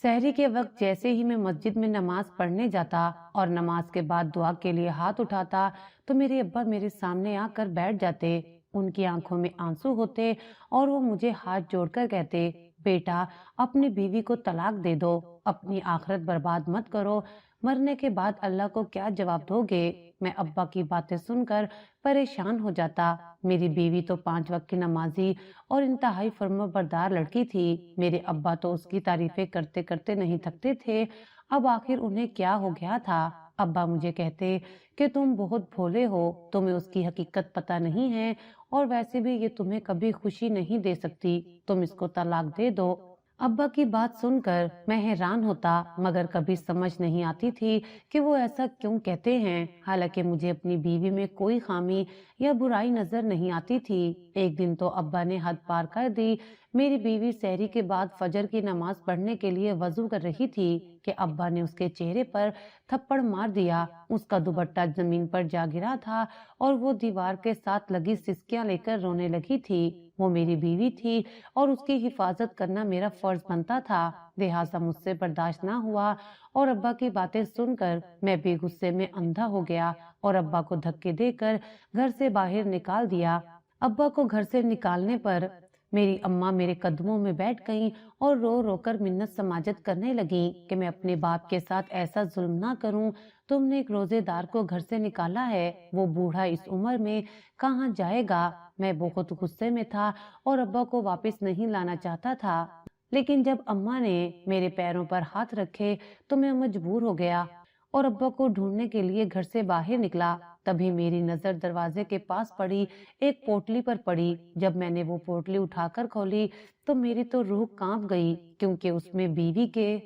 सहरी के वक्त जैसे ही मैं मस्जिद में नमाज पढ़ने जाता और नमाज के बाद दुआ के लिए हाथ उठाता, तो मेरे अब्बा मेरे सामने आकर बैठ जाते। उनकी आंखों में आंसू होते और वो मुझे हाथ जोड़कर कहते, बेटा, अपनी बीवी को तलाक दे दो, अपनी आखिरत बर्बाद मत करो, मरने के बाद अल्लाह को क्या जवाब दोगे। मैं अब्बा की बातें सुनकर परेशान हो जाता। मेरी बीवी तो 5 वक्त की नमाजी और इंतहाई फर्माबरदार लड़की थी। मेरे अब्बा तो उसकी तारीफें करते करते नहीं थकते थे। अब आखिर उन्हें क्या हो गया था। अब्बा मुझे कहते कि तुम बहुत भोले हो, तुम्हें उसकी हकीकत पता नहीं है, और वैसे भी ये तुम्हें कभी खुशी नहीं दे सकती, तुम इसको तलाक दे दो। अब्बा की बात सुनकर मैं हैरान होता, मगर कभी समझ नहीं आती थी कि वो ऐसा क्यों कहते हैं। हालांकि मुझे अपनी बीवी में कोई खामी या बुराई नजर नहीं आती थी। एक दिन तो अब्बा ने हद पार कर दी। मेरी बीवी सहरी के बाद फजर की नमाज पढ़ने के लिए वजू कर रही थी कि अब्बा ने उसके चेहरे पर थप्पड़ मार दिया। उसका दुपट्टा जमीन पर जा गिरा था और वो दीवार के साथ लगी सिसकियां लेकर रोने लगी थी। वो मेरी बीवी थी और उसकी हिफाजत करना मेरा फर्ज बनता था। लिहाजा मुझसे बर्दाश्त ना हुआ और अब्बा की बातें सुनकर मैं भी गुस्से में अंधा हो गया और अब्बा को धक्के देकर घर से बाहर निकाल दिया। अब्बा को घर से निकालने पर मेरी अम्मा मेरे कदमों में बैठ गईं और रो रो कर मिन्नत समाजत करने लगी कि मैं अपने बाप के साथ ऐसा जुल्म ना करूं। तुमने एक रोजेदार को घर से निकाला है, वो बूढ़ा इस उम्र में कहाँ जाएगा। मैं बहुत गुस्से में था और अब्बा को वापस नहीं लाना चाहता था, लेकिन जब अम्मा ने मेरे पैरों पर हाथ रखे तो मैं मजबूर हो गया और अब्बा को ढूंढने के लिए घर से बाहर निकला। तभी मेरी नजर दरवाजे के पास पड़ी एक पोटली पर पड़ी। जब मैंने वो पोटली उठाकर खोली तो मेरी तो रूह कांप गई, क्योंकि उसमें बीवी के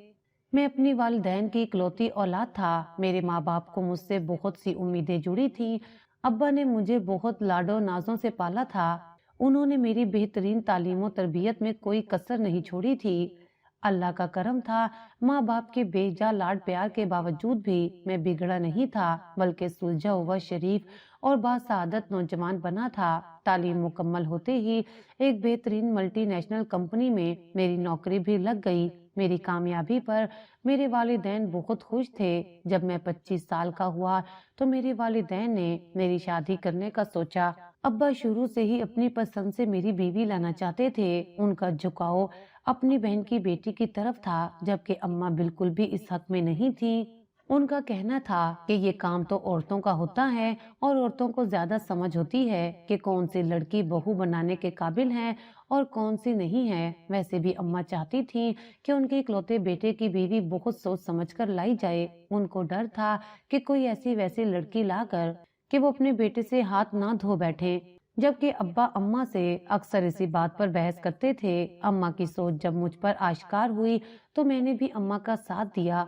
मैं अपनी वालिदैन की इकलौती औलाद था। मेरे माँ बाप को मुझसे बहुत सी उम्मीदें जुड़ी थी। अब्बा ने मुझे बहुत लाडो नाजों से पाला था। उन्होंने मेरी बेहतरीन तालीम और तरबियत में कोई कसर नहीं छोड़ी थी। अल्लाह का करम था, माँ बाप के बेजा लाड प्यार के बावजूद भी मैं बिगड़ा नहीं था, बल्कि सुलझा हुआ शरीफ और बासआदत नौजवान बना था। तालीम मुकम्मल होते ही एक बेहतरीन मल्टीनेशनल कंपनी में मेरी नौकरी भी लग गई। मेरी कामयाबी पर मेरे वालिदैन बहुत खुश थे। जब मैं 25 साल का हुआ तो मेरे वालिदैन ने मेरी शादी करने का सोचा। अब्बा शुरू से ही अपनी पसंद से मेरी बीवी लाना चाहते थे। उनका झुकाव अपनी बहन की बेटी की तरफ था, जबकि अम्मा बिल्कुल भी इस हक में नहीं थी। उनका कहना था कि ये काम तो औरतों का होता है और औरतों को ज्यादा समझ होती है कि कौन सी लड़की बहू बनाने के काबिल है और कौन सी नहीं है। वैसे भी अम्मा चाहती थी कि उनके इकलौते बेटे की बीवी बहुत सोच समझकर लाई जाए। उनको डर था कि कोई ऐसी वैसी लड़की लाकर कि वो अपने बेटे से हाथ ना धो बैठे। जबकि अब्बा अम्मा से अक्सर इसी बात पर बहस करते थे। अम्मा की सोच जब मुझ पर आश्कार हुई तो मैंने भी अम्मा का साथ दिया।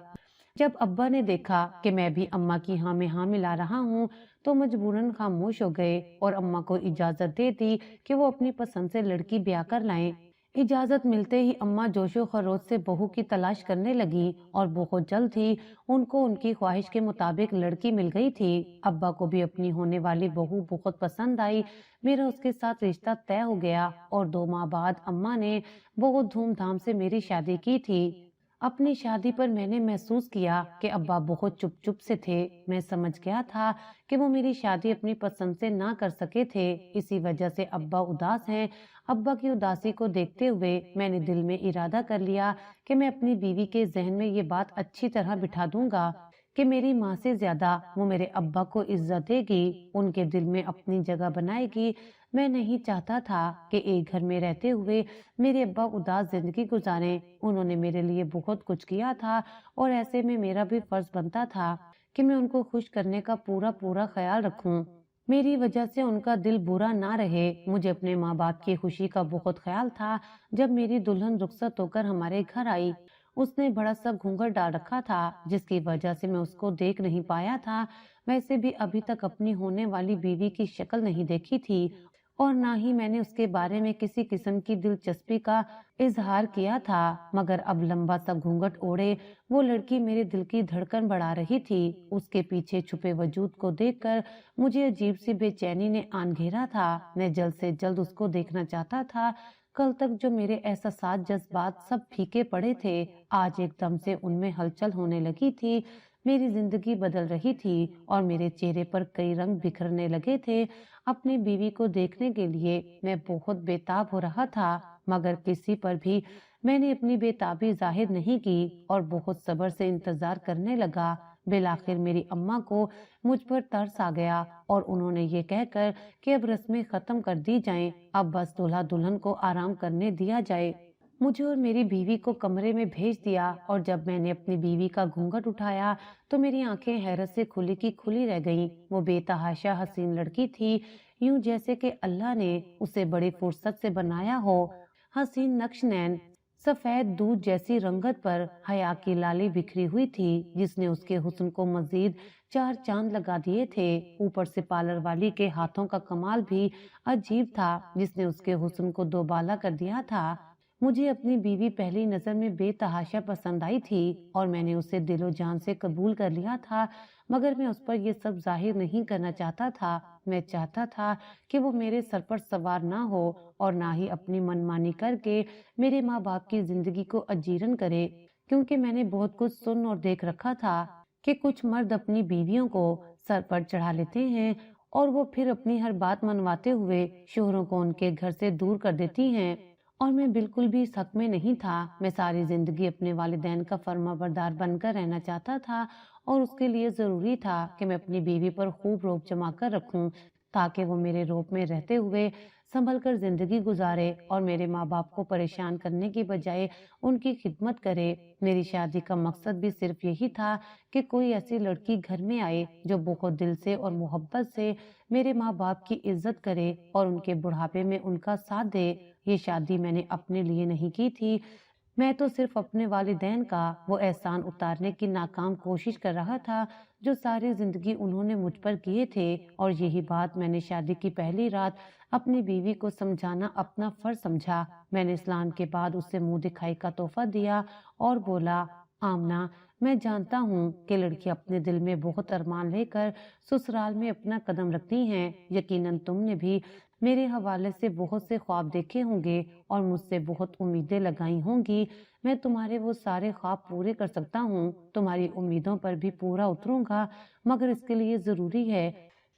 जब अब्बा ने देखा कि मैं भी अम्मा की हाँ में हाँ मिला रहा हूँ तो मजबूरन खामोश हो गए और अम्मा को इजाजत दे दी कि वो अपनी पसंद से लड़की ब्याह कर लाएं। इजाजत मिलते ही अम्मा जोशो खरोश से बहू की तलाश करने लगी और बहुत जल्द ही उनको उनकी ख्वाहिश के मुताबिक लड़की मिल गई थी। अब्बा को भी अपनी होने वाली बहू बहुत पसंद आई। मेरा उसके साथ रिश्ता तय हो गया और 2 माह बाद अम्मा ने बहुत धूमधाम से मेरी शादी की थी। अपनी शादी पर मैंने महसूस किया कि अब्बा बहुत चुप चुप से थे। मैं समझ गया था कि वो मेरी शादी अपनी पसंद से ना कर सके थे, इसी वजह से अब्बा उदास हैं। अब्बा की उदासी को देखते हुए मैंने दिल में इरादा कर लिया कि मैं अपनी बीवी के जहन में ये बात अच्छी तरह बिठा दूंगा कि मेरी माँ से ज्यादा वो मेरे अब्बा को इज्जत देगी, उनके दिल में अपनी जगह बनाएगी। मैं नहीं चाहता था कि एक घर में रहते हुए मेरे अब्बा उदास जिंदगी गुजारें। उन्होंने मेरे लिए बहुत कुछ किया था और ऐसे में मेरा भी फर्ज बनता था कि मैं उनको खुश करने का पूरा पूरा ख्याल रखूं। मेरी वजह से उनका दिल बुरा ना रहे। मुझे अपने माँ बाप की खुशी का बहुत ख्याल था। जब मेरी दुल्हन रुखसत होकर हमारे घर आई, उसने बड़ा सा घूंघट डाल रखा था, जिसकी वजह से मैं उसको देख नहीं पाया था। वैसे भी अभी तक अपनी होने वाली बीवी की शक्ल नहीं देखी थी और ना ही मैंने उसके बारे में किसी किस्म की दिलचस्पी का इजहार किया था, मगर अब लंबा सा घूंघट ओढ़े वो लड़की मेरे दिल की धड़कन बढ़ा रही थी। उसके पीछे छुपे वजूद को देखकर मुझे अजीब सी बेचैनी ने आन घेरा था। मैं जल्द से जल्द उसको देखना चाहता था कल तक जो मेरे एहसासात जज्बात सब फीके पड़े थे, आज एकदम से उनमें हलचल होने लगी थी। मेरी जिंदगी बदल रही थी और मेरे चेहरे पर कई रंग बिखरने लगे थे। अपनी बीवी को देखने के लिए मैं बहुत बेताब हो रहा था, मगर किसी पर भी मैंने अपनी बेताबी जाहिर नहीं की और बहुत सब्र से इंतजार करने लगा। बिलाखिर मेरी अम्मा को मुझ पर तरस आ गया और उन्होंने ये कहकर कि अब रस्में खत्म कर दी जाएं, अब बस दूल्हा दुल्हन को आराम करने दिया जाए, मुझे और मेरी बीवी को कमरे में भेज दिया। और जब मैंने अपनी बीवी का घूंघट उठाया तो मेरी आंखें हैरत से खुली की खुली रह गईं। वो बेतहाशा हसीन लड़की थी, यूं जैसे कि अल्लाह ने उसे बड़ी फुर्सत से बनाया हो। हसीन नक्श नैन, सफेद दूध जैसी रंगत पर हया की लाली बिखरी हुई थी, जिसने उसके हुस्न को मजीद चार चांद लगा दिए थे। ऊपर से पार्लर वाली के हाथों का कमाल भी अजीब था, जिसने उसके हुस्न को दोबाला कर दिया था। मुझे अपनी बीवी पहली नजर में बेतहाशा पसंद आई थी और मैंने उसे दिलो जान से कबूल कर लिया था, मगर मैं उस पर यह सब जाहिर नहीं करना चाहता था। मैं चाहता था कि वो मेरे सर पर सवार ना हो और ना ही अपनी मनमानी करके मेरे माँ बाप की जिंदगी को अजीरन करे, क्योंकि मैंने बहुत कुछ सुन और देख रखा था कि कुछ मर्द अपनी बीवियों को सर पर चढ़ा लेते हैं और वो फिर अपनी हर बात मनवाते हुए शोहरों को उनके घर से दूर कर देती हैं। और मैं बिल्कुल भी इस हक में नहीं था। मैं सारी जिंदगी अपने वालिदैन का फर्माबरदार बनकर रहना चाहता था और उसके लिए जरूरी था कि मैं अपनी बीवी पर खूब रोब जमा कर रखूं, ताकि वो मेरे रोब में रहते हुए संभल कर जिंदगी गुजारे और मेरे माँ बाप को परेशान करने की बजाय उनकी खिदमत करे। मेरी शादी का मकसद भी सिर्फ यही था कि कोई ऐसी लड़की घर में आए जो बहुत दिल से और मोहब्बत से मेरे माँ बाप की इज्जत करे और उनके बुढ़ापे में उनका साथ दे। ये शादी मैंने अपने लिए नहीं की थी, मैं तो सिर्फ अपने वालिदैन का वो एहसान उतारने की नाकाम कोशिश कर रहा था जो सारी जिंदगी उन्होंने मुझ पर किए थे। और यही बात मैंने शादी की पहली रात अपनी बीवी को समझाना अपना फर्ज समझा। मैंने इस्लाम के बाद उसे मुंह दिखाई का तोहफा दिया और बोला, आमना, मैं जानता हूँ कि लड़की अपने दिल में बहुत अरमान लेकर ससुराल में अपना कदम रखती हैं। यकीनन तुमने भी मेरे हवाले से बहुत से ख्वाब देखे होंगे और मुझसे बहुत उम्मीदें लगाई होंगी। मैं तुम्हारे वो सारे ख्वाब पूरे कर सकता हूँ, तुम्हारी उम्मीदों पर भी पूरा उतरूंगा, मगर इसके लिए जरूरी है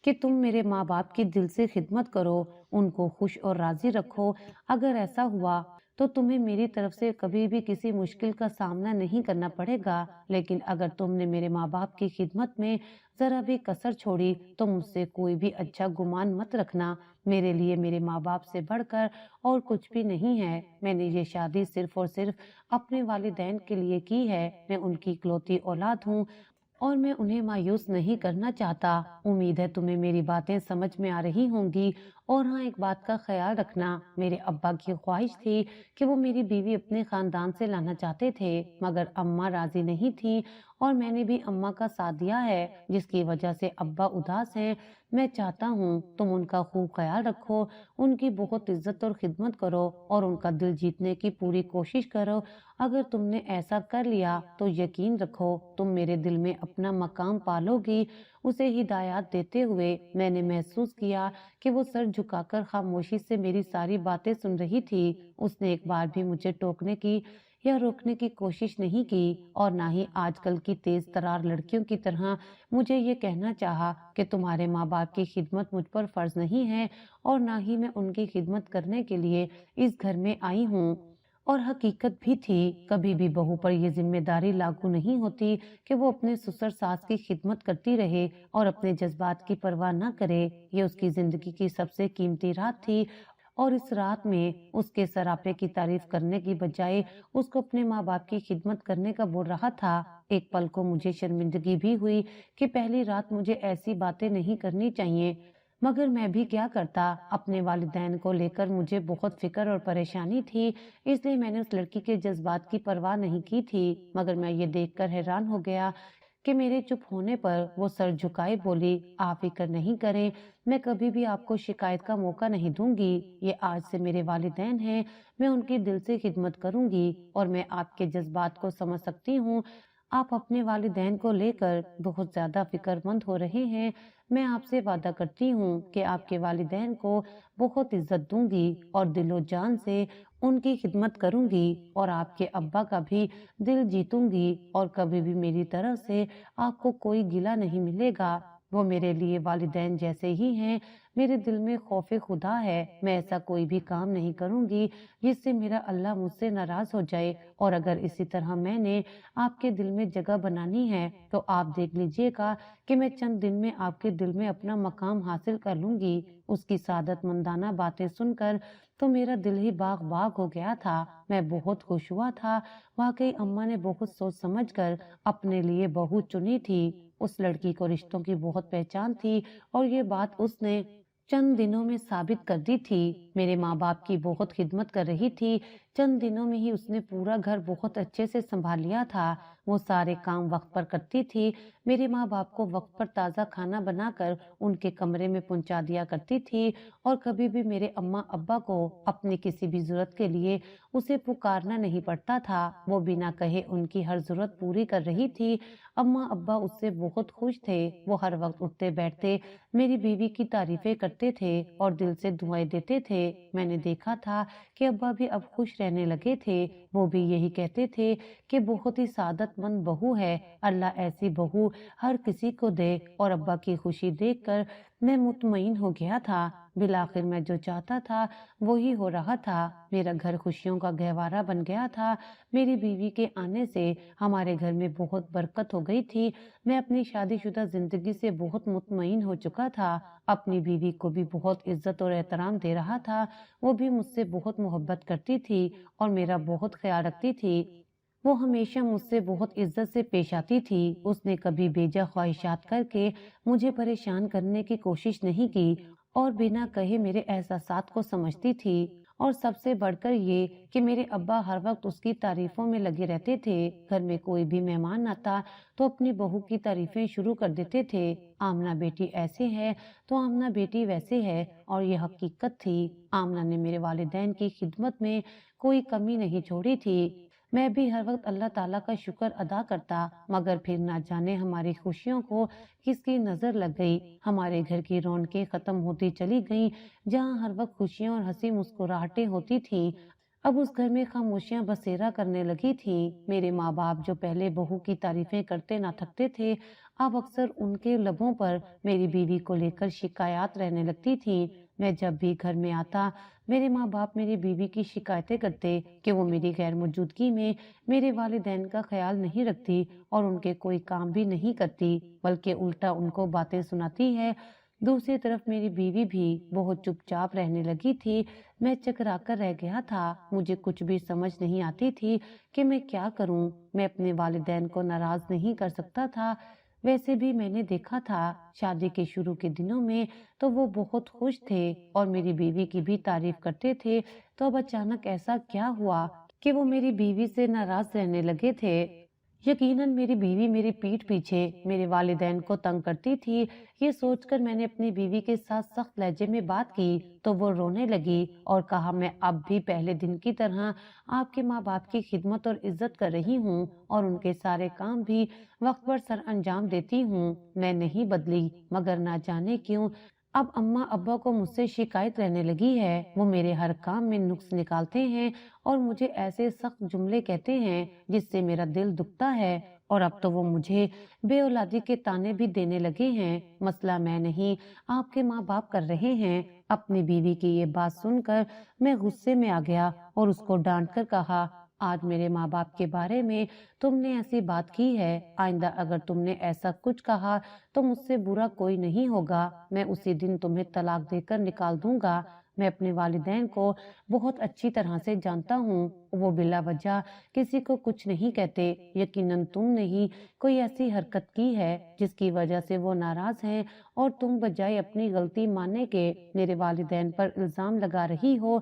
कि तुम मेरे माँ बाप की दिल से खिदमत करो, उनको खुश और राजी रखो। अगर ऐसा हुआ तो तुम्हें मेरी तरफ से कभी भी किसी मुश्किल का सामना नहीं करना पड़ेगा। लेकिन अगर तुमने मेरे माँ बाप की खिदमत में जरा भी कसर छोड़ी तो मुझसे कोई भी अच्छा गुमान मत रखना। मेरे लिए मेरे माँ बाप से बढ़कर और कुछ भी नहीं है। मैंने ये शादी सिर्फ और सिर्फ अपने वालिदैन के लिए की है। मैं उनकी इकलौती औलाद हूँ और मैं उन्हें मायूस नहीं करना चाहता। उम्मीद है तुम्हें मेरी बातें समझ में आ रही होंगी। और हाँ, एक बात का ख्याल रखना, मेरे अब्बा की ख्वाहिश थी कि वो मेरी बीवी अपने खानदान से लाना चाहते थे, मगर अम्मा राजी नहीं थी और मैंने भी अम्मा का साथ दिया है, जिसकी वजह से अब्बा उदास हैं। मैं चाहता हूँ तुम उनका खूब ख्याल रखो, उनकी बहुत इज्जत और खिदमत करो और उनका दिल जीतने की पूरी कोशिश करो। अगर तुमने ऐसा कर लिया तो यकीन रखो तुम मेरे दिल में अपना मकाम पालोगी। उसे हिदायत देते हुए मैंने महसूस किया कि वो सर झुकाकर खामोशी से मेरी सारी बातें सुन रही थी। उसने एक बार भी मुझे टोकने की या रोकने की कोशिश नहीं की और ना ही आजकल की तेज तरार लड़कियों की तरह मुझे ये कहना चाहा कि तुम्हारे माँ बाप की खिदमत मुझ पर फर्ज नहीं है और ना ही मैं उनकी खिदमत करने के लिए इस घर में आई हूँ। और हकीकत भी थी, कभी भी बहू पर यह जिम्मेदारी लागू नहीं होती कि वो अपने ससुर सास की खिदमत करती रहे और अपने जज्बात की परवाह न करे। ये उसकी जिंदगी की सबसे कीमती रात थी और इस रात में उसके सरापे की तारीफ करने की बजाय उसको अपने माँ बाप की खिदमत करने का बोल रहा था। एक पल को मुझे शर्मिंदगी भी हुई कि पहली रात मुझे ऐसी बातें नहीं करनी चाहिए, मगर मैं भी क्या करता। अपने वालिदैन को लेकर मुझे बहुत फिक्र और परेशानी थी, इसलिए मैंने उस लड़की के जज्बात की परवाह नहीं की थी। मगर मैं ये देखकर हैरान हो गया कि मेरे चुप होने पर वो सर झुकाए बोली, आप फिक्र नहीं करें, मैं कभी भी आपको शिकायत का मौका नहीं दूंगी। ये आज से मेरे वालिदैन हैं, मैं उनकी दिल से खिदमत करूंगी और मैं आपके जज्बात को समझ सकती हूँ। آپ اپنے والدین کو لے کر بہت زیادہ فکر مند ہو رہے ہیں۔ میں آپ سے وعدہ کرتی ہوں کہ آپ کے والدین کو بہت عزت دوں گی اور دل و جان سے ان کی خدمت کروں گی، اور آپ کے ابا کا بھی دل جیتوں گی، اور کبھی بھی میری طرف سے آپ کو کوئی گلہ نہیں ملے گا۔ وہ میرے لیے والدین جیسے ہی ہیں۔ میرے دل میں خوف خدا ہے، میں ایسا کوئی بھی کام نہیں کروں گی جس سے میرا اللہ مجھ سے ناراض ہو جائے، اور اگر اسی طرح میں نے آپ کے دل میں جگہ بنانی ہے تو آپ دیکھ لیجئے گا کہ میں چند دن میں آپ کے دل میں اپنا مقام حاصل کر لوں گی۔ اس کی سعادت مندانہ باتیں سن کر تو میرا دل ہی باغ باغ ہو گیا تھا۔ میں بہت خوش ہوا تھا۔ واقعی اماں نے بہت سوچ سمجھ کر اپنے لیے بہو چنی تھی۔ اس لڑکی کو رشتوں کی بہت پہچان تھی، اور یہ بات اس نے چند دنوں میں ثابت کر دی تھی۔ میرے ماں باپ کی بہت خدمت کر رہی تھی۔ چند دنوں میں ہی اس نے پورا گھر بہت اچھے سے سنبھال لیا تھا۔ وہ سارے کام وقت پر کرتی تھی۔ میرے ماں باپ کو وقت پر تازہ کھانا بنا کر ان کے کمرے میں پہنچا دیا کرتی تھی، اور کبھی بھی میرے اماں ابا کو اپنی کسی بھی ضرورت کے لیے اسے پکارنا نہیں پڑتا تھا۔ وہ بنا کہے ان کی ہر ضرورت پوری کر رہی تھی۔ اماں ابا اس سے بہت خوش تھے۔ وہ ہر وقت اٹھتے بیٹھتے میری بیوی کی تعریفیں کرتے تھے اور دل سے دعائیں دیتے تھے۔ میں نے دیکھا تھا کہ ابا بھی اب خوش رہنے لگے تھے۔ وہ بھی یہی کہتے تھے کہ بہت ہی سعادت مند بہو ہے، اللہ ایسی بہو ہر کسی کو دے، اور ابا کی خوشی دیکھ کر میں مطمئن ہو گیا تھا۔ بالآخر میں جو چاہتا تھا وہی ہو رہا تھا۔ میرا گھر خوشیوں کا گہوارہ بن گیا تھا۔ میری بیوی کے آنے سے ہمارے گھر میں بہت برکت ہو گئی تھی۔ میں اپنی شادی شدہ زندگی سے بہت مطمئن ہو چکا تھا۔ اپنی بیوی کو بھی بہت عزت اور احترام دے رہا تھا۔ وہ بھی مجھ سے بہت محبت کرتی تھی اور میرا بہت خیال رکھتی تھی۔ وہ ہمیشہ مجھ سے بہت عزت سے پیش آتی تھی۔ اس نے کبھی بیجا خواہشات کر کے مجھے پریشان کرنے کی کوشش نہیں کی، اور بنا کہے میرے احساسات کو سمجھتی تھی۔ اور سب سے بڑھ کر یہ کہ میرے ابا ہر وقت اس کی تعریفوں میں لگے رہتے تھے۔ گھر میں کوئی بھی مہمان آتا تو اپنی بہو کی تعریفیں شروع کر دیتے تھے۔ آمنہ بیٹی ایسے ہے تو آمنہ بیٹی ویسے ہے، اور یہ حقیقت تھی۔ آمنہ نے میرے والدین کی خدمت میں کوئی کمی نہیں چھوڑی تھی۔ میں بھی ہر وقت اللہ تعالیٰ کا شکر ادا کرتا، مگر پھر نہ جانے ہماری خوشیوں کو کس کی نظر لگ گئی۔ ہمارے گھر کی رونقیں ختم ہوتی چلی گئیں۔ جہاں ہر وقت خوشیاں اور ہنسی مسکراہٹیں ہوتی تھیں، اب اس گھر میں خاموشیاں بسیرا کرنے لگی تھیں۔ میرے ماں باپ جو پہلے بہو کی تعریفیں کرتے نہ تھکتے تھے، اب اکثر ان کے لبوں پر میری بیوی کو لے کر شکایات رہنے لگتی تھیں۔ میں جب بھی گھر میں آتا، میرے ماں باپ میری بیوی کی شکایتیں کرتے کہ وہ میری غیر موجودگی میں میرے والدین کا خیال نہیں رکھتی اور ان کے کوئی کام بھی نہیں کرتی، بلکہ الٹا ان کو باتیں سناتی ہے۔ دوسری طرف میری بیوی بھی بہت چپ چاپ رہنے لگی تھی۔ میں چکرا کر رہ گیا تھا۔ مجھے کچھ بھی سمجھ نہیں آتی تھی کہ میں کیا کروں۔ میں اپنے والدین کو ناراض نہیں کر سکتا تھا۔ ویسے بھی میں نے دیکھا تھا شادی کے شروع کے دنوں میں تو وہ بہت خوش تھے اور میری بیوی کی بھی تعریف کرتے تھے، تو اب اچانک ایسا کیا ہوا کہ وہ میری بیوی سے ناراض رہنے لگے تھے؟ یقیناً میری بیوی میری پیٹھ پیچھے میرے والدین کو تنگ کرتی تھی۔ یہ سوچ کر میں نے اپنی بیوی کے ساتھ سخت لہجے میں بات کی تو وہ رونے لگی اور کہا، میں اب بھی پہلے دن کی طرح آپ کے ماں باپ کی خدمت اور عزت کر رہی ہوں اور ان کے سارے کام بھی وقت پر سر انجام دیتی ہوں۔ میں نہیں بدلی، مگر نہ جانے کیوں اب اماں ابا کو مجھ سے شکایت رہنے لگی ہے۔ وہ میرے ہر کام میں نقص نکالتے ہیں اور مجھے ایسے سخت جملے کہتے ہیں جس سے میرا دل دکھتا ہے، اور اب تو وہ مجھے بے اولادی کے طعنے بھی دینے لگے ہیں۔ مسئلہ میں نہیں، آپ کے ماں باپ کر رہے ہیں۔ اپنی بیوی کی یہ بات سن کر میں غصے میں آ گیا اور اس کو ڈانٹ کر کہا، آج میرے ماں باپ کے بارے میں تم نے ایسی بات کی ہے، آئندہ اگر تم نے ایسا کچھ کہا تو مجھ سے برا کوئی نہیں ہوگا، میں اسی دن تمہیں طلاق دے کر نکال دوں گا۔ میں اپنے والدین کو بہت اچھی طرح سے جانتا ہوں، وہ بلا وجہ کسی کو کچھ نہیں کہتے۔ یقیناً تم نے ہی کوئی ایسی حرکت کی ہے جس کی وجہ سے وہ ناراض ہیں، اور تم بجائے اپنی غلطی ماننے کے میرے والدین پر الزام لگا رہی ہو۔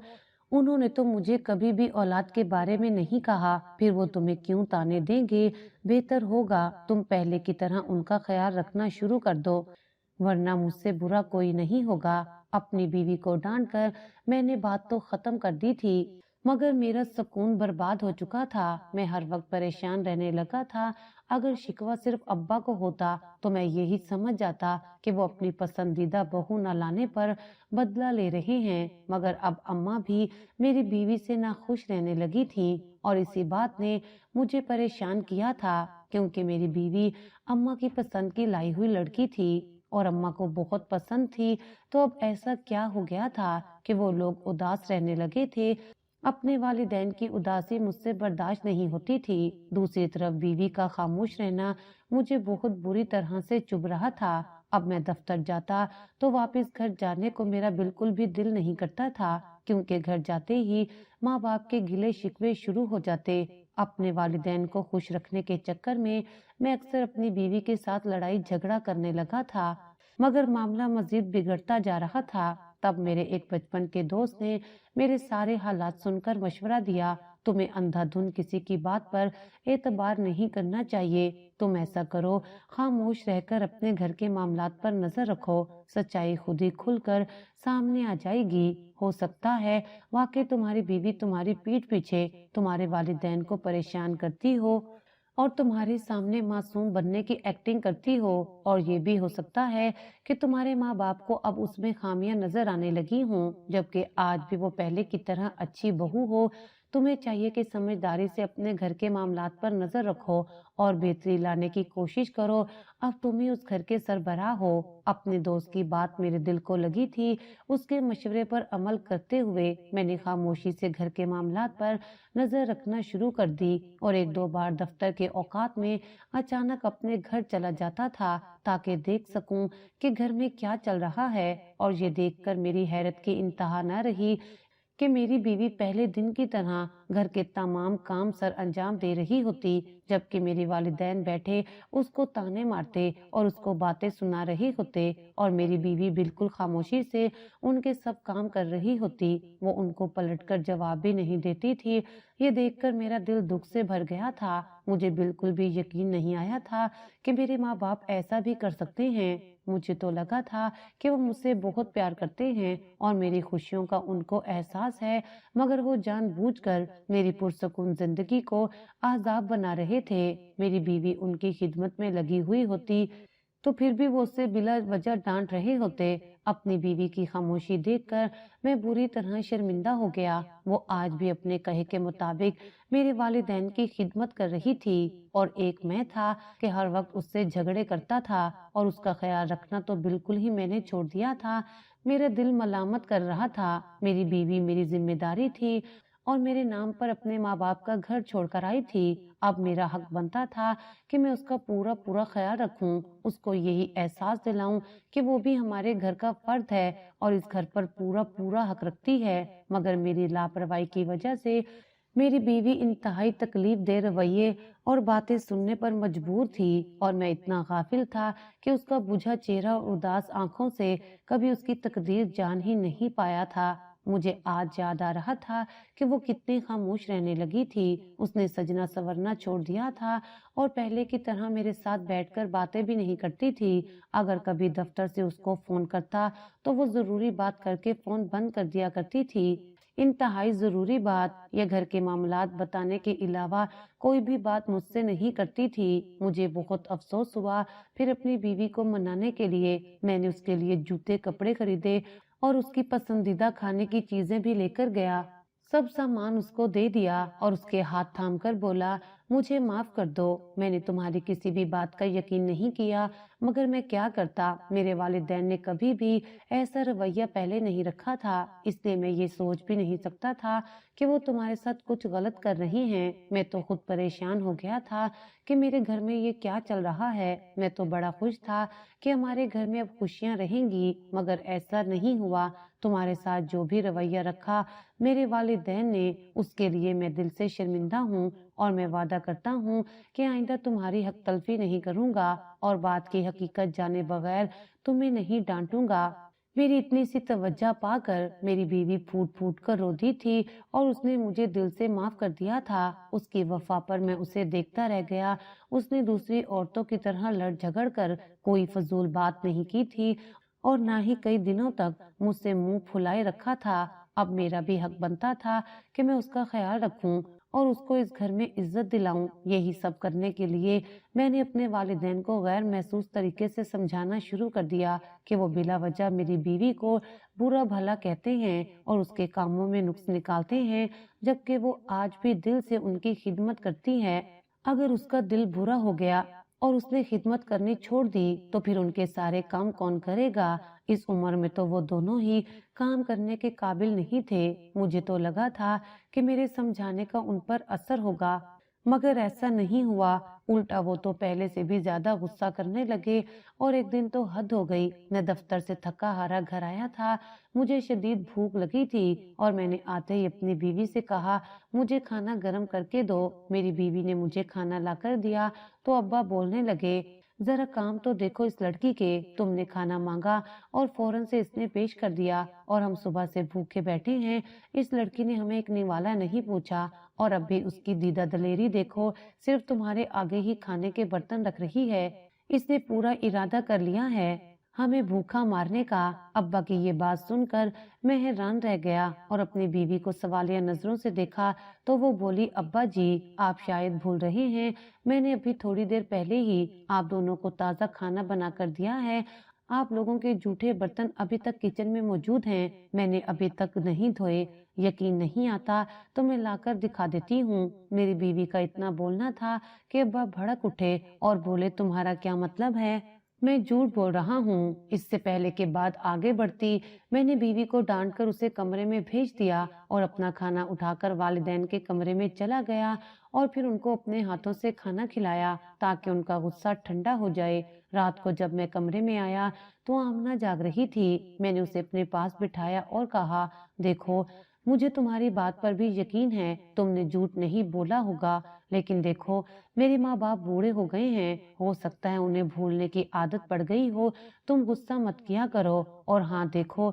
انہوں نے تو مجھے کبھی بھی اولاد کے بارے میں نہیں کہا، پھر وہ تمہیں کیوں طعنے دیں گے؟ بہتر ہوگا تم پہلے کی طرح ان کا خیال رکھنا شروع کر دو، ورنہ مجھ سے برا کوئی نہیں ہوگا۔ اپنی بیوی کو ڈانٹ کر میں نے بات تو ختم کر دی تھی، मगर मेरा सुकून बर्बाद हो चुका था। मैं हर वक्त परेशान रहने लगा था। अगर शिकवा सिर्फ अब्बा को होता तो मैं यही समझ जाता कि वो अपनी पसंदीदा बहू न लाने पर बदला ले रहे हैं। मगर अब अम्मा भी मेरी बीवी से नाखुश रहने लगी थी और इसी बात ने मुझे परेशान किया था, क्योंकि मेरी बीवी अम्मा की पसंद की लाई हुई लड़की थी और अम्मा को बहुत पसंद थी। तो अब ऐसा क्या हो गया था कि वो लोग उदास रहने लगे थे। अपने वालिदैन की उदासी मुझसे बर्दाश्त नहीं होती थी। दूसरी तरफ बीवी का खामोश रहना मुझे बहुत बुरी तरह से चुभ रहा था। अब मैं दफ्तर जाता तो वापस घर जाने को मेरा बिल्कुल भी दिल नहीं करता था, क्योंकि घर जाते ही माँ बाप के गिले शिकवे शुरू हो जाते। अपने वालिदैन को खुश रखने के चक्कर में मैं अक्सर अपनी बीवी के साथ लड़ाई झगड़ा करने लगा था, मगर मामला मजीद बिगड़ता जा रहा था। तब मेरे एक बचपन के दोस्त ने मेरे सारे हालात सुनकर मशवरा दिया, तुम्हें अंधाधुंध किसी की बात पर एतबार नहीं करना चाहिए। तुम ऐसा करो, खामोश रहकर अपने घर के मामलात पर नजर रखो। सच्चाई खुद ही खुलकर सामने आ जाएगी। हो सकता है वाकई तुम्हारी बीवी तुम्हारी पीठ पीछे तुम्हारे वालिदैन को परेशान करती हो और तुम्हारे सामने मासूम बनने की एक्टिंग करती हो, और ये भी हो सकता है कि तुम्हारे माँ बाप को अब उसमें खामियां नजर आने लगी हों, जबकि आज भी वो पहले की तरह अच्छी बहू हो। तुम्हें चाहिए कि समझदारी से अपने घर के मामलात पर नजर रखो और बेहतरी लाने की कोशिश करो। अब तुम ही उस घर के सरबराह हो। अपने दोस्त की बात मेरे दिल को लगी थी। उसके मशवरे पर अमल करते हुए मैंने खामोशी से घर के मामलात पर नजर रखना शुरू कर दी और एक दो बार दफ्तर के औकात में अचानक अपने घर चला जाता था, ताकि देख सकूं कि घर में क्या चल रहा है। और ये देखकर मेरी हैरत की इंतहा न रही कि मेरी बीवी पहले दिन की तरह घर के तमाम काम सर अंजाम दे रही होती, जबकि मेरे वालिदैन बैठे उसको ताने मारते और उसको बातें सुना रहे होते, और मेरी बीवी बिल्कुल खामोशी से उनके सब काम कर रही होती। वो उनको पलटकर जवाब भी नहीं देती थी। ये देखकर मेरा दिल दुख से भर गया था। मुझे बिल्कुल भी यकीन नहीं आया था कि मेरे माँ बाप ऐसा भी कर सकते हैं। मुझे तो लगा था कि वो मुझसे बहुत प्यार करते हैं और मेरी खुशियों का उनको एहसास है, मगर वो जानबूझकर मेरी पुरसुकून जिंदगी को आजाब बना रहे थे। मेरी बीवी उनकी खिदमत में लगी हुई होती तो फिर भी वो उससे बिला वजह डांट रहे होते। अपनी बीवी की खामोशी देखकर मैं बुरी तरह शर्मिंदा हो गया। वो आज भी अपने कहे के मुताबिक मेरे वालिदैन की खिदमत कर रही थी, और एक मैं था कि हर वक्त उससे झगड़े करता था और उसका ख्याल रखना तो बिल्कुल ही मैंने छोड़ दिया था। मेरा दिल मलामत कर रहा था। मेरी बीवी मेरी जिम्मेदारी थी और मेरे नाम पर अपने माँ बाप का घर छोड़कर आई थी। अब मेरा हक बनता था कि मैं उसका पूरा पूरा ख्याल रखूं, उसको यही एहसास दिलाऊं कि वो भी हमारे घर का फर्द है और इस घर पर पूरा पूरा हक रखती है। मगर मेरी लापरवाही की वजह से मेरी बीवी इंतहाई तकलीफ दे रवैये और बातें सुनने पर मजबूर थी, और मैं इतना गाफिल था कि उसका बुझा चेहरा और उदास आंखों से कभी उसकी तकदीर जान ही नहीं पाया था। मुझे आज याद आ रहा था कि वो कितनी खामोश रहने लगी थी। उसने सजना संवरना छोड़ दिया था और पहले की तरह मेरे साथ बैठकर बातें भी नहीं करती थी। अगर कभी दफ्तर से उसको फोन करता तो वो जरूरी बात करके फोन बंद कर दिया करती थी। इंतहाई जरूरी बात या घर के मामलात बताने के अलावा कोई भी बात मुझसे नहीं करती थी। मुझे बहुत अफसोस हुआ। फिर अपनी बीवी को मनाने के लिए मैंने उसके लिए जूते कपड़े खरीदे और उसकी पसंदीदा खाने की चीजें भी लेकर गया। सब सामान उसको दे दिया और उसके हाथ थामकर बोला, मुझे माफ कर दो, मैंने तुम्हारी किसी भी बात का यकीन नहीं किया, मगर मैं क्या करता। मेरे वालिदैन ने कभी भी ऐसा रवैया पहले नहीं रखा था, इसलिए मैं ये सोच भी नहीं सकता था कि वो तुम्हारे साथ कुछ गलत कर रही हैं। मैं तो खुद परेशान हो गया था कि मेरे घर में ये क्या चल रहा है। मैं तो बड़ा खुश था कि हमारे घर में अब खुशियां रहेंगी, मगर ऐसा नहीं हुआ। तुम्हारे साथ जो भी रवैया रखा मेरे वालिदैन ने, उसके लिए मैं दिल से शर्मिंदा हूँ, और मैं वादा करता हूँ कि आइंदा तुम्हारी हक तलफी नहीं करूंगा और बात की हकीकत जाने बगैर तुम्हें नहीं डांटूंगा। मेरी इतनी सी तवज्जो पाकर मेरी बीवी फूट फूट कर रोती थी और उसने मुझे दिल से माफ कर दिया था। उसकी वफा पर मैं उसे देखता रह गया। उसने दूसरी औरतों की तरह लड़ झगड़ कर कोई फजूल बात नहीं की थी और ना ही कई दिनों तक मुझसे मुंह फुलाए रखा था। اب میرا بھی حق بنتا تھا کہ میں اس کا خیال رکھوں اور اس کو اس گھر میں عزت دلاؤں۔ یہی سب کرنے کے لیے میں نے اپنے والدین کو غیر محسوس طریقے سے سمجھانا شروع کر دیا کہ وہ بلا وجہ میری بیوی کو برا بھلا کہتے ہیں اور اس کے کاموں میں نقص نکالتے ہیں، جبکہ وہ آج بھی دل سے ان کی خدمت کرتی ہے۔ اگر اس کا دل برا ہو گیا اور اس نے خدمت کرنی چھوڑ دی تو پھر ان کے سارے کام کون کرے گا؟ اس عمر میں تو وہ دونوں ہی کام کرنے کے قابل نہیں تھے۔ مجھے تو لگا تھا کہ میرے سمجھانے کا ان پر اثر ہوگا، مگر ایسا نہیں ہوا۔ الٹا وہ تو پہلے سے بھی زیادہ غصہ کرنے لگے اور ایک دن تو حد ہو گئی۔ میں دفتر سے تھکا ہارا گھر آیا تھا، مجھے شدید بھوک لگی تھی اور میں نے آتے ہی اپنی بیوی سے کہا مجھے کھانا گرم کر کے دو۔ میری بیوی نے مجھے کھانا لا کر دیا تو ابا بولنے لگے ذرا کام تو دیکھو اس لڑکی کے، تم نے کھانا مانگا اور فوراً سے اس نے پیش کر دیا اور ہم صبح سے بھوکے بیٹھے ہیں۔ اس لڑکی نے ہمیں ایک نوالا نہیں پوچھا اور اب بھی اس کی دیدہ دلیری دیکھو، صرف تمہارے آگے ہی کھانے کے برتن رکھ رہی ہے۔ اس نے پورا ارادہ کر لیا ہے ہمیں بھوکا مارنے کا۔ ابا کی یہ بات سن کر میں حیران رہ گیا اور اپنی بیوی کو سوالیہ نظروں سے دیکھا تو وہ بولی ابا جی آپ شاید بھول رہے ہیں، میں نے ابھی تھوڑی دیر پہلے ہی آپ دونوں کو تازہ کھانا بنا کر دیا ہے۔ آپ لوگوں کے جھوٹے برتن ابھی تک کچن میں موجود ہیں، میں نے ابھی تک نہیں دھوئے۔ یقین نہیں آتا تو میں لا کر دکھا دیتی ہوں۔ میری بیوی کا اتنا بولنا تھا کہ ابا بھڑک اٹھے اور بولے تمہارا کیا مطلب ہے؟ میں جھوٹ بول رہا ہوں۔ اس سے پہلے کہ بات آگے بڑھتی میں نے بیوی کو ڈانٹ کر اسے کمرے میں بھیج دیا اور اپنا کھانا اٹھا کر والدین کے کمرے میں چلا گیا اور پھر ان کو اپنے ہاتھوں سے کھانا کھلایا تاکہ ان کا غصہ ٹھنڈا ہو جائے۔ رات کو جب میں کمرے میں آیا تو آمنہ جاگ رہی تھی۔ میں نے اسے اپنے پاس بٹھایا اور کہا دیکھو مجھے تمہاری بات پر بھی یقین ہے، تم نے جھوٹ نہیں بولا ہوگا، لیکن دیکھو میرے ماں باپ بوڑھے ہو گئے ہیں، ہو سکتا ہے انہیں بھولنے کی عادت پڑ گئی ہو، تم غصہ مت کیا کرو۔ اور ہاں دیکھو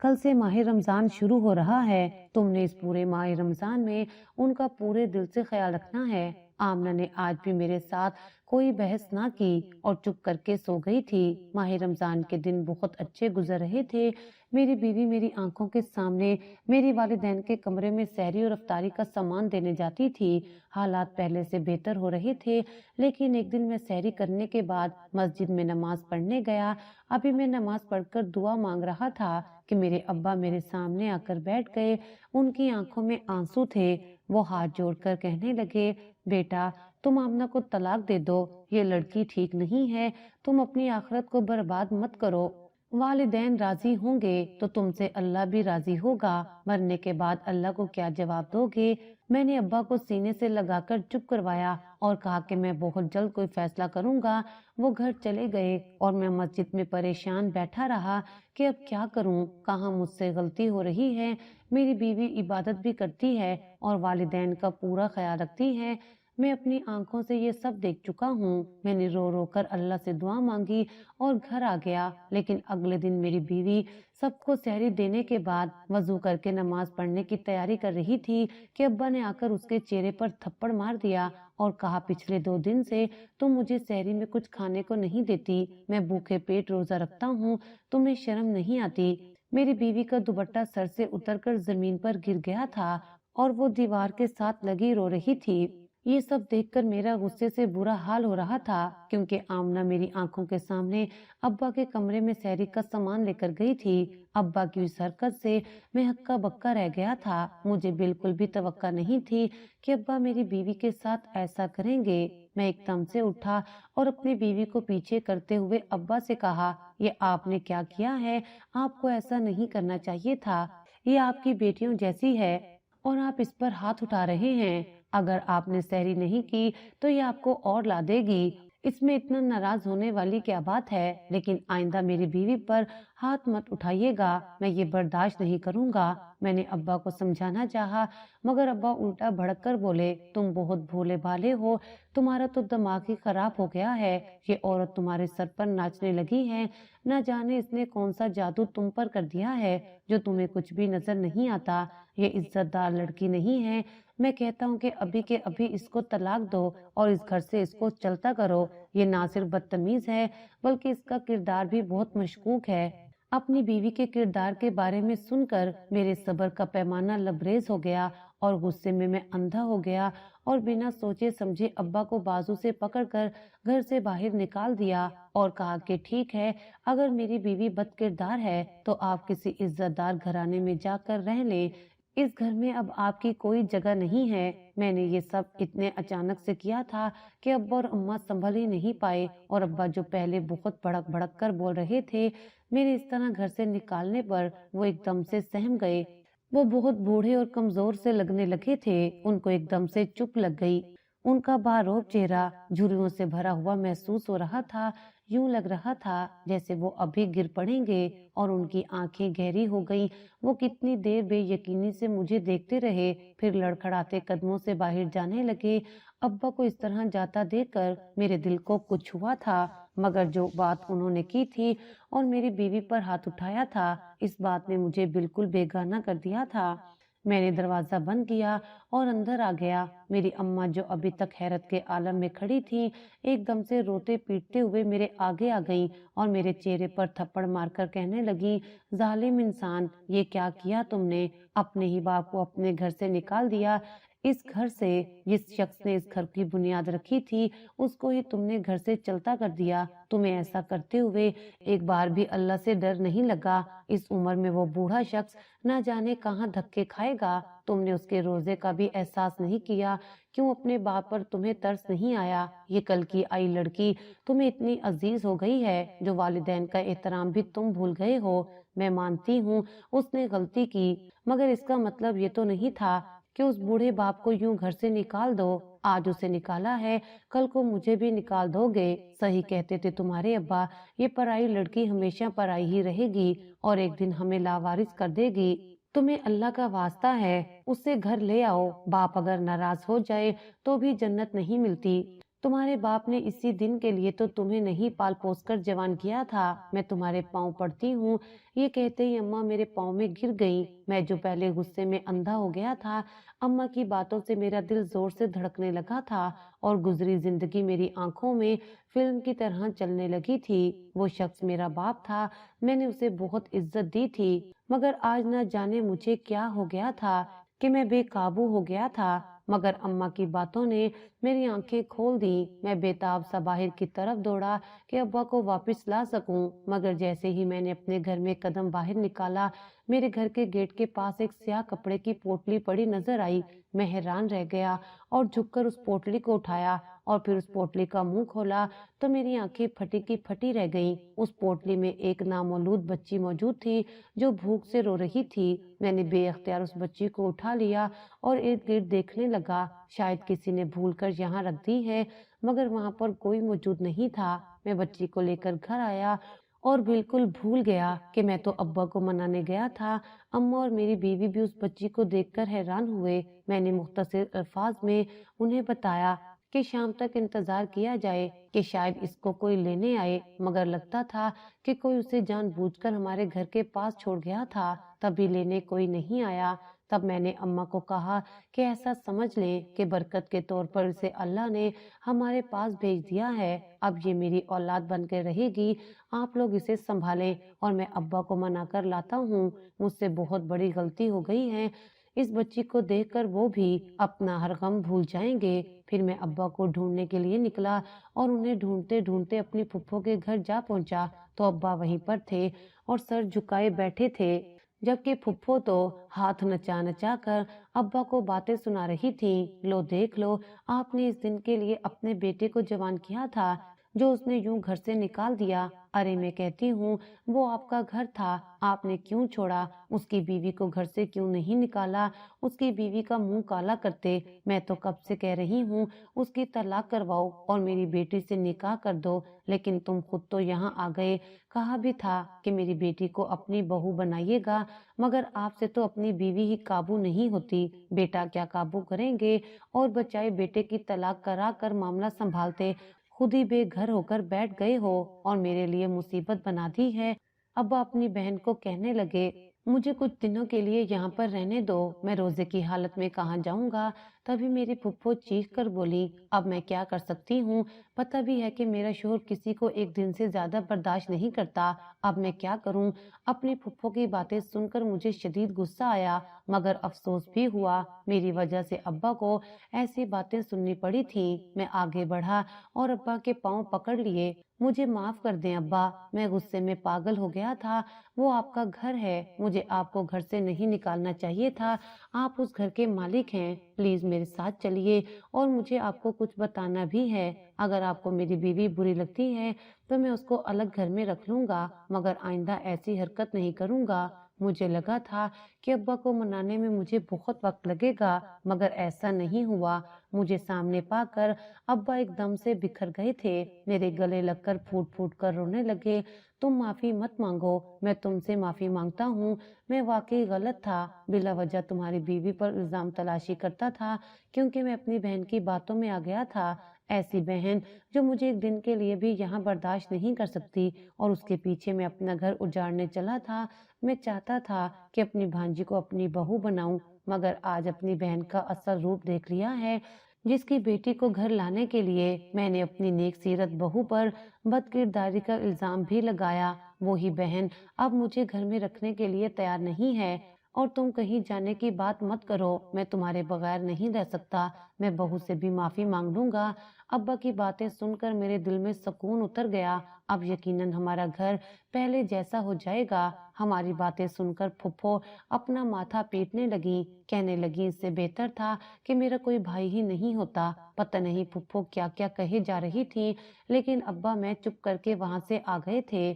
کل سے ماہ رمضان شروع ہو رہا ہے، تم نے اس پورے ماہ رمضان میں ان کا پورے دل سے خیال رکھنا ہے۔ آمنہ نے آج بھی میرے ساتھ کوئی بحث نہ کی اور چپ کر کے سو گئی تھی۔ ماہ رمضان کے دن بہت اچھے گزر رہے تھے۔ میری بیوی میری آنکھوں کے سامنے میری والدین کے کمرے میں سحری اور افطاری کا سامان دینے جاتی تھی۔ حالات پہلے سے بہتر ہو رہے تھے، لیکن ایک دن میں سحری کرنے کے بعد مسجد میں نماز پڑھنے گیا۔ ابھی میں نماز پڑھ کر دعا مانگ رہا تھا کہ میرے ابا میرے سامنے آ کر بیٹھ گئے۔ ان کی آنکھوں میں آنسو تھے، وہ ہاتھ جوڑ کر کہنے لگے بیٹا تم آمنہ کو طلاق دے دو، یہ لڑکی ٹھیک نہیں ہے، تم اپنی آخرت کو برباد مت کرو۔ والدین راضی ہوں گے تو تم سے اللہ بھی راضی ہوگا، مرنے کے بعد اللہ کو کیا جواب دو گے؟ میں نے ابا کو سینے سے لگا کر چپ کروایا اور کہا کہ میں بہت جلد کوئی فیصلہ کروں گا۔ وہ گھر چلے گئے اور میں مسجد میں پریشان بیٹھا رہا کہ اب کیا کروں، کہاں مجھ سے غلطی ہو رہی ہے۔ میری بیوی عبادت بھی کرتی ہے اور والدین کا پورا خیال رکھتی ہے، میں اپنی آنکھوں سے یہ سب دیکھ چکا ہوں۔ میں نے رو رو کر اللہ سے دعا مانگی اور گھر آ گیا، لیکن اگلے دن میری بیوی سب کو سحری دینے کے بعد وضو کر کے نماز پڑھنے کی تیاری کر رہی تھی کہ ابا نے آ کر اس کے چہرے پر تھپڑ مار دیا اور کہا پچھلے 2 دن سے تم مجھے سحری میں کچھ کھانے کو نہیں دیتی، میں بھوکے پیٹ روزہ رکھتا ہوں، تمہیں شرم نہیں آتی؟ میری بیوی کا دوپٹہ سر سے اتر کر زمین پر گر گیا تھا اور وہ دیوار کے ساتھ لگی رو رہی تھی۔ یہ سب دیکھ کر میرا غصے سے برا حال ہو رہا تھا، کیونکہ آمنہ میری آنکھوں کے سامنے ابا کے کمرے میں سحری کا سامان لے کر گئی تھی۔ ابا کی اس حرکت سے میں ہکا بکا رہ گیا تھا۔ مجھے بالکل بھی توقع نہیں تھی کہ ابا میری بیوی کے ساتھ ایسا کریں گے۔ میں ایک دم سے اٹھا اور اپنی بیوی کو پیچھے کرتے ہوئے ابا سے کہا یہ آپ نے کیا کیا ہے، آپ کو ایسا نہیں کرنا چاہیے تھا، یہ آپ کی بیٹیوں جیسی ہے اور آپ اس پر ہاتھ اٹھا رہے ہیں، اگر آپ نے سحری نہیں کی تو یہ آپ کو اور لا دے گی، اس میں اتنا ناراض ہونے والی کیا بات ہے، لیکن آئندہ میری بیوی پر ہاتھ مت اٹھائیے گا، میں یہ برداشت نہیں کروں گا۔ میں نے ابا کو سمجھانا چاہا مگر ابا الٹا بھڑک کر بولے تم بہت بھولے بھالے ہو، تمہارا تو دماغ ہی خراب ہو گیا ہے، یہ عورت تمہارے سر پر ناچنے لگی ہے، نہ جانے اس نے کون سا جادو تم پر کر دیا ہے جو تمہیں کچھ بھی نظر نہیں آتا، یہ عزت دار لڑکی نہیں ہے، میں کہتا ہوں کہ ابھی کے ابھی اس کو طلاق دو اور اس گھر سے اس کو چلتا کرو، یہ نہ صرف بدتمیز ہے بلکہ اس کا کردار بھی بہت مشکوک ہے۔ अपनी बीवी के किरदार के बारे में सुनकर मेरे सब्र का पैमाना लबरेज हो गया और गुस्से में मैं अंधा हो गया और बिना सोचे समझे अब्बा को बाजू से पकड़कर घर से बाहर निकाल दिया और कहा कि ठीक है, अगर मेरी बीवी बदकिरदार है तो आप किसी इज्जतदार घराने में जाकर रह लें। इस घर में अब आपकी कोई जगह नहीं है। मैंने ये सब इतने अचानक से किया था कि अब्बा और अम्मा संभल ही नहीं पाए और अब्बा जो पहले बहुत भड़क भड़क कर बोल रहे थे, मेरे इस तरह घर से निकालने पर वो एकदम से सहम गए। वो बहुत बूढ़े और कमजोर से लगने लगे थे। उनको एकदम से चुप लग गई। उनका बारोब चेहरा झुर्रियों से भरा हुआ महसूस हो रहा था। यूं लग रहा था जैसे वो अभी गिर पड़ेंगे और उनकी आंखें गहरी हो गईं। वो कितनी देर बेयकीनी से मुझे देखते रहे, फिर लड़खड़ाते कदमों से बाहर जाने लगे। अब्बा को इस तरह जाता देखकर मेरे दिल को कुछ हुआ था, मगर जो बात उन्होंने की थी और मेरी बीवी पर हाथ उठाया था, इस बात ने मुझे बिल्कुल बेगाना कर दिया था। मैंने दरवाजा बंद किया और अंदर आ गया। मेरी अम्मा जो अभी तक हैरत के आलम में खड़ी थी, एकदम से रोते पीटते हुए मेरे आगे आ गईं और मेरे चेहरे पर थप्पड़ मारकर कहने लगी, जालिम इंसान, ये क्या किया तुमने? अपने ही बाप को अपने घर से निकाल दिया। इस घर से जिस शख्स ने इस घर की बुनियाद रखी थी, उसको ही तुमने घर से चलता कर दिया। तुम्हें ऐसा करते हुए एक बार भी अल्लाह से डर नहीं लगा। इस उम्र में वो बूढ़ा शख्स ना जाने कहाँ धक्के खाएगा। तुमने उसके रोजे का भी एहसास नहीं किया। क्यों अपने बाप पर तुम्हें तरस नहीं आया? ये कल की आई लड़की तुम्हें इतनी अजीज हो गई है जो वालिदैन का एहतराम भी तुम भूल गए हो। मैं मानती हूँ उसने गलती की, मगर इसका मतलब ये तो नहीं था कि उस बूढ़े बाप को यूं घर से निकाल दो। आज उसे निकाला है, कल को मुझे भी निकाल दोगे। सही कहते थे तुम्हारे अब्बा, ये पराई लड़की हमेशा पराई ही रहेगी और एक दिन हमें लावारिस कर देगी। तुम्हें अल्लाह का वास्ता है, उससे घर ले आओ। बाप अगर नाराज हो जाए तो भी जन्नत नहीं मिलती। तुम्हारे बाप ने इसी दिन के लिए तो तुम्हें नहीं पाल पोस कर जवान किया था। मैं तुम्हारे पाँव पड़ती हूँ। ये कहते ही अम्मा मेरे पाँव में गिर गईं। मैं जो पहले गुस्से में अंधा हो गया था, अम्मा की बातों से मेरा दिल जोर से धड़कने लगा था और गुजरी जिंदगी मेरी आंखों में फिल्म की तरह चलने लगी थी। वो शख्स मेरा बाप था। मैंने उसे बहुत इज्जत दी थी, मगर आज न जाने मुझे क्या हो गया था कि मैं बेकाबू हो गया था। मगर अम्मा की बातों ने मेरी आंखें खोल दी। मैं बेताब सा बाहर की तरफ दौड़ा कि अब्बा को वापस ला सकूं, मगर जैसे ही मैंने अपने घर में कदम बाहर निकाला, मेरे घर के गेट के पास एक स्याह कपड़े की पोटली पड़ी नजर आई। मैं हैरान रह गया और झुककर उस पोटली को उठाया और फिर उस पोटली का मुंह खोला तो मेरी आंखें फटी की फटी रह गईं। उस पोटली में एक नामौलूद बच्ची मौजूद थी जो भूख से रो रही थी। मैंने बेअख्तियार उस बच्ची को उठा लिया और इर्द गिर्द देखने लगा। शायद किसी ने भूलकर यहाँ रख दी है, मगर वहां पर कोई मौजूद नहीं था। मैं बच्ची को लेकर घर आया और बिल्कुल भूल गया कि मैं तो अब्बा को मनाने गया था। अम्मा और मेरी बीवी भी उस बच्ची को देखकर हैरान हुए। मैंने मुख्तसर अल्फाज में उन्हें बताया कि शाम तक इंतजार किया जाए कि शायद इसको कोई लेने आए, मगर लगता था कि कोई उसे जानबूझकर हमारे घर के पास छोड़ गया था। तभी लेने कोई नहीं आया। तब मैंने अम्मा को कहा कि ऐसा समझ लें कि बरकत के तौर पर इसे अल्लाह ने हमारे पास भेज दिया है। अब ये मेरी औलाद बनकर रहेगी। आप लोग इसे संभालें और मैं अब्बा को मना कर लाता हूँ। मुझसे बहुत बड़ी गलती हो गई है। इस बच्ची को देखकर वो भी अपना हर गम भूल जाएंगे। फिर मैं अब्बा को ढूंढने के लिए निकला और उन्हें ढूंढते ढूंढते अपनी फुफ्फो के घर जा पहुंचा तो अब्बा वहीं पर थे और सर झुकाए बैठे थे, जबकि फुफ्फो तो हाथ नचा नचा कर अब्बा को बातें सुना रही थी। लो देख लो, आपने इस दिन के लिए अपने बेटे को जवान किया था जो उसने यूं घर से निकाल दिया। अरे मैं कहती हूँ, वो आपका घर था, आपने क्यों छोड़ा? उसकी बीवी को घर से क्यों नहीं निकाला? उसकी बीवी का मुंह काला करते। मैं तो कब से कह रही हूँ उसकी तलाक करवाओ और मेरी बेटी से निकाह कर दो, लेकिन तुम खुद तो यहाँ आ गए। कहा भी था कि मेरी बेटी को अपनी बहू बनाइएगा, मगर आपसे तो अपनी बीवी ही काबू नहीं होती। बेटा क्या काबू करेंगे? और बचाए बेटे की तलाक करा कर मामला संभालते खुद ही बेघर होकर बैठ गए हो और मेरे लिए मुसीबत बना दी है। अब्बा अपनी बहन को कहने लगे, मुझे कुछ दिनों के लिए यहाँ पर रहने दो। मैं रोजे की हालत में कहाँ जाऊंगा? तभी मेरी फुप्पो चीख कर बोली, अब मैं क्या कर सकती हूँ? पता भी है कि मेरा शोहर किसी को एक दिन से ज्यादा बर्दाश्त नहीं करता। अब मैं क्या करूँ? अपनी फुप्पो की बातें सुनकर मुझे शदीद गुस्सा आया, मगर अफसोस भी हुआ। मेरी वजह से अब्बा को ऐसी बातें सुननी पड़ी थी। मैं आगे बढ़ा और अब्बा के पांव पकड़ लिए। मुझे माफ कर दें अब्बा, मैं गुस्से में पागल हो गया था। वो आपका घर है, मुझे आपको घर से नहीं निकालना चाहिए था। आप उस घर के मालिक हैं। प्लीज मेरे साथ चलिए, और मुझे आपको कुछ बताना भी है। अगर आपको मेरी बीवी बुरी लगती है तो मैं उसको अलग घर में रख लूंगा, मगर आइंदा ऐसी हरकत नहीं करूंगा। मुझे लगा था कि अब्बा को मनाने में मुझे बहुत वक्त लगेगा, मगर ऐसा नहीं हुआ। मुझे सामने पाकर अब्बा एकदम से बिखर गए थे। मेरे गले लगकर फूट फूट कर रोने लगे। तुम माफी मत मांगो, मैं तुमसे माफी मांगता हूँ। मैं वाकई गलत था, बिला वजह तुम्हारी बीवी पर इल्जाम तलाशी करता था, क्योंकि मैं अपनी बहन की बातों में आ गया था। ऐसी बहन जो मुझे एक दिन के लिए भी यहाँ बर्दाश्त नहीं कर सकती, और उसके पीछे मैं अपना घर उजाड़ने चला था। मैं चाहता था कि अपनी भांजी को अपनी बहू बनाऊं, मगर आज अपनी बहन का असल रूप देख लिया है। जिसकी बेटी को घर लाने के लिए मैंने अपनी नेक सीरत बहू पर बदकिरदारी का इल्जाम भी लगाया, वही बहन अब मुझे घर में रखने के लिए तैयार नहीं है। और तुम कहीं जाने की बात मत करो, मैं तुम्हारे बगैर नहीं रह सकता। मैं बहू से भी माफी मांग लूंगा। अब्बा की बातें सुनकर मेरे दिल में सुकून उतर गया। अब यकीनन हमारा घर पहले जैसा हो जाएगा। हमारी बातें सुनकर फुप्पो अपना माथा पीटने लगी, कहने लगी इससे बेहतर था कि मेरा कोई भाई ही नहीं होता। पता नहीं फुप्पो क्या क्या कहे जा रही थी, लेकिन अब्बा मैं चुप करके वहां से आ गए थे।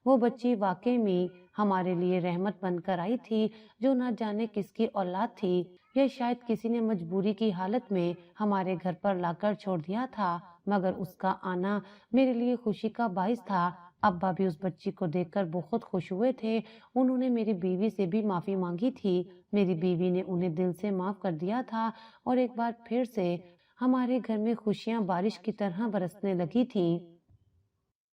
वो बच्ची वाकई में हमारे लिए रहमत बनकर आई थी, जो न जाने किसकी औलाद थी। यह शायद किसी ने मजबूरी की हालत में हमारे घर पर लाकर छोड़ दिया था, मगर उसका आना मेरे लिए खुशी का बाइस था। अब्बा भी उस बच्ची को देखकर बहुत खुश हुए थे। उन्होंने मेरी बीवी से भी माफी मांगी थी। मेरी बीवी ने उन्हें दिल से माफ कर दिया था, और एक बार फिर से हमारे घर में खुशियां बारिश की तरह बरसने लगी थी।